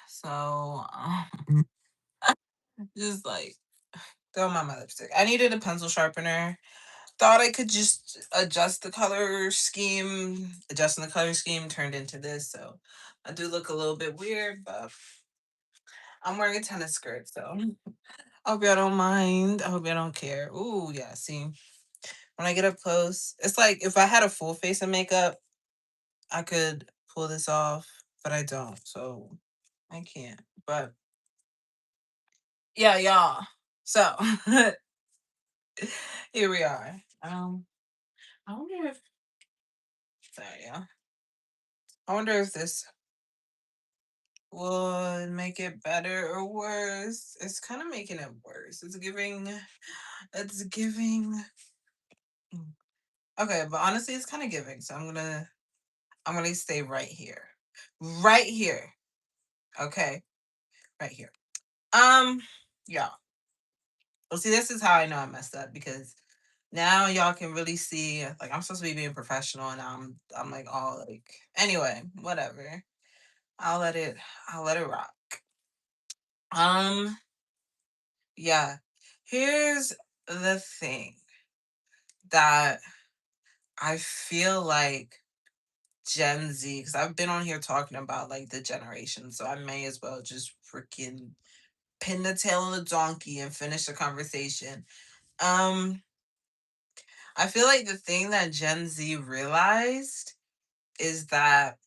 So just like throw my lipstick. I needed a pencil sharpener. Thought I could just adjust the color scheme. Adjusting the color scheme turned into this, so I do look a little bit weird, but I'm wearing a tennis skirt, so I hope y'all don't mind. I hope y'all don't care. Ooh, yeah. See, when I get up close, it's like if I had a full face of makeup, I could pull this off, but I don't, so I can't. But yeah, y'all. So here we are. I wonder if sorry, yeah. I wonder if this would make it better or worse. It's kind of making it worse. It's giving okay, but honestly it's kind of giving. So I'm gonna stay right here. Right here. Okay. Right here. Um, yeah. Well, see, this is how I know I messed up because now y'all can really see like I'm supposed to be being professional and I'm like all like anyway, whatever. I'll let it I'll let it rock. Um, yeah. Here's the thing that I feel like Gen Z, because I've been on here talking about like the generation, so I may as well just freaking pin the tail on the donkey and finish the conversation. Um, I feel like the thing that Gen Z realized is that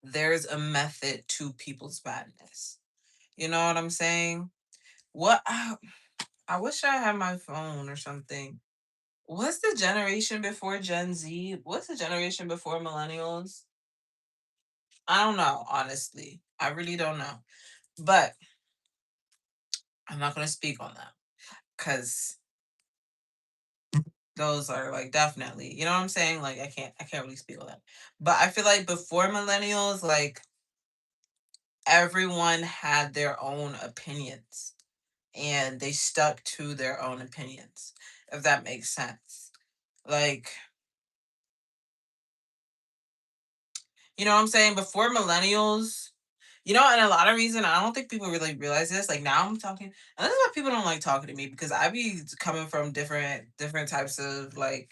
there's a method to people's madness. You know what I'm saying? What I wish I had my phone or something. What's the generation before Gen Z? What's the generation before millennials? I don't know, honestly. I really don't know. But I'm not going to speak on that cuz those are like definitely, you know what I'm saying? Like I can't really speak on that. But I feel like before millennials like everyone had their own opinions and they stuck to their own opinions, if that makes sense. Like, you know what I'm saying? Before millennials, and a lot of reason I don't think people really realize this. Like now I'm talking, and this is why people don't like talking to me because I be coming from different types of like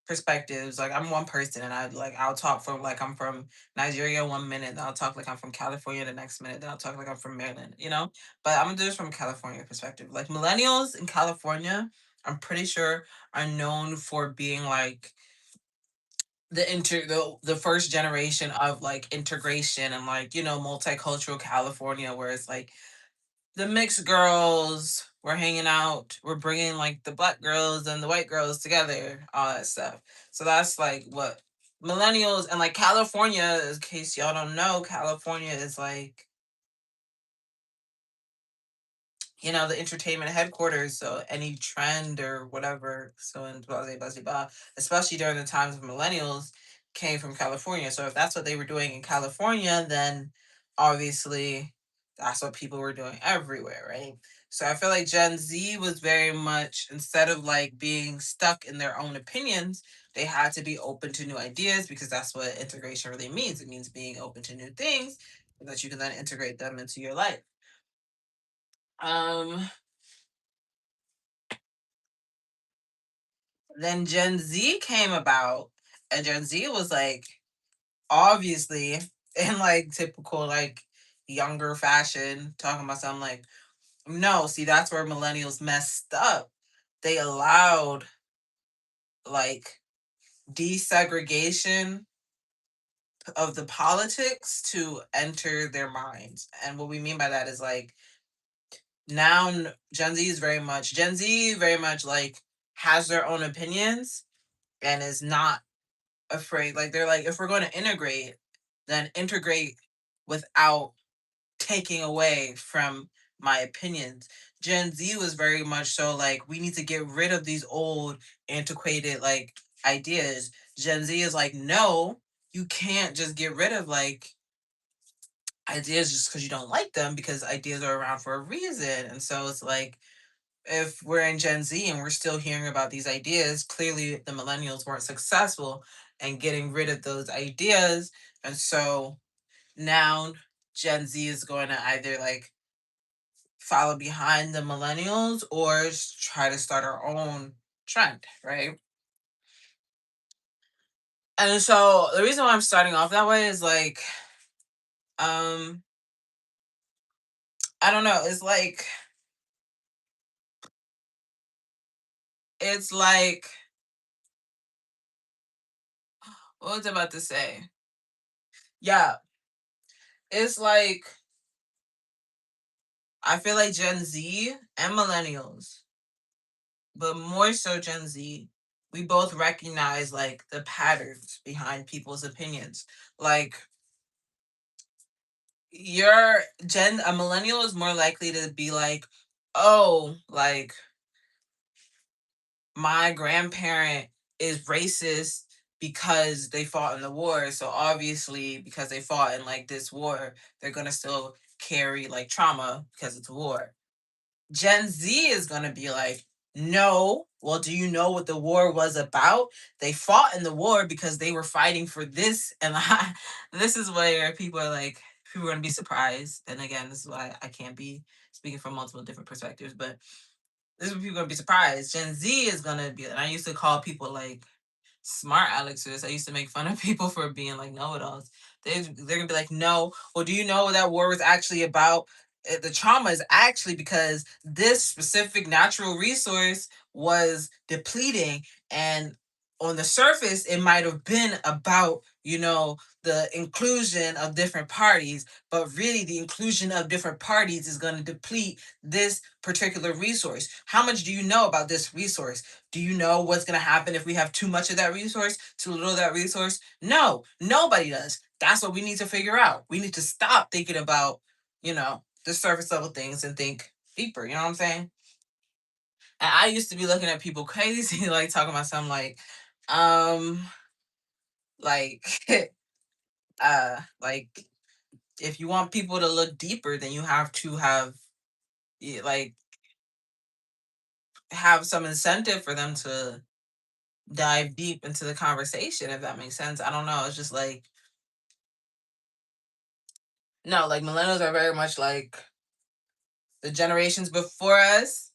perspectives. Like I'm one person, and I'll talk from like I'm from Nigeria 1 minute, then I'll talk like I'm from California the next minute, then I'll talk like I'm from Maryland. But I'm gonna do this from California perspective. Like millennials in California, I'm pretty sure are known for being like the first generation of like integration and like multicultural California, where it's like the mixed girls were hanging out, we're bringing like the black girls and the white girls together, all that stuff. So that's like what millennials and like California, in case y'all don't know, California is like the entertainment headquarters. So any trend or whatever, so in blah, blah, blah, blah, blah, especially during the times of millennials, came from California. So if that's what they were doing in California, then obviously that's what people were doing everywhere, right? So I feel like Gen Z was very much, instead of like being stuck in their own opinions, they had to be open to new ideas because that's what integration really means. It means being open to new things so that you can then integrate them into your life. Um, Then Gen Z came about, and Gen Z was like, obviously, in like typical like younger fashion, talking about something like, no, see, that's where millennials messed up. They allowed like desegregation of the politics to enter their minds. And what we mean by that is like now Gen Z very much like has their own opinions and is not afraid. Like they're like, if we're going to integrate, then integrate without taking away from my opinions. Gen Z was very much so like, we need to get rid of these old, antiquated like ideas. Gen Z is like, no, you can't just get rid of like ideas just because you don't like them, because ideas are around for a reason. And so it's like, if we're in Gen Z and we're still hearing about these ideas, clearly the millennials weren't successful in getting rid of those ideas. And so now Gen Z is going to either like follow behind the millennials or try to start our own trend, right? And so the reason why I'm starting off that way is like, um, I don't know. It's like, what was I about to say? Yeah, it's like, I feel like Gen Z and millennials, but more so Gen Z, we both recognize like the patterns behind people's opinions. Like, a millennial is more likely to be like, oh, like my grandparent is racist because they fought in the war. So obviously, because they fought in like this war, they're gonna still carry like trauma because it's a war. Gen Z is going to be like, no. Well, do you know what the war was about? They fought in the war because they were fighting for this. And this is where people are going to be surprised. And again, this is why I can't be speaking from multiple different perspectives, but this is where people are going to be surprised. Gen Z is going to be, and I used to call people like smart Alexers. I used to make fun of people for being like know-it-alls. They're gonna be like, no. Well, do you know what that war was actually about? The trauma is actually because this specific natural resource was depleting, and on the surface, it might have been about the inclusion of different parties, but really the inclusion of different parties is going to deplete this particular resource. How much do you know about this resource? Do you know what's going to happen if we have too much of that resource, too little of that resource? No, nobody does. That's what we need to figure out. We need to stop thinking about, the surface level things and think deeper. You know what I'm saying? And I used to be looking at people crazy, like talking about something um, like, like if you want people to look deeper, then you have to like, have some incentive for them to dive deep into the conversation, if that makes sense. I don't know. It's just like, no, like millennials are very much like the generations before us.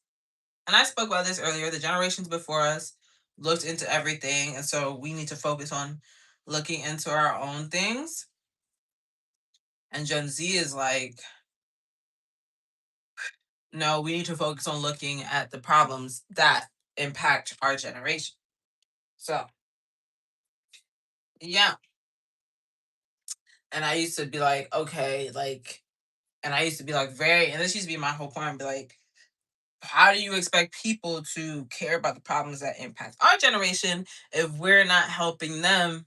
And I spoke about this earlier. The generations before us looked into everything. And so we need to focus on looking into our own things. And Gen Z is like, no, we need to focus on looking at the problems that impact our generation. So, yeah. And I used to be like, okay, like, and I used to be like, and this used to be my whole point. I'd be like, how do you expect people to care about the problems that impact our generation if we're not helping them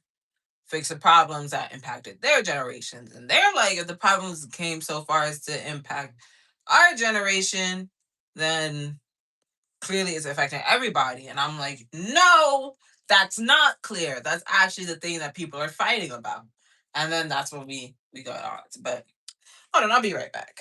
fix the problems that impacted their generations? And they're like, if the problems came so far as to impact our generation, then clearly it's affecting everybody. And I'm like, no, that's not clear. That's actually the thing that people are fighting about. And then that's what we got on. But hold on, I'll be right back.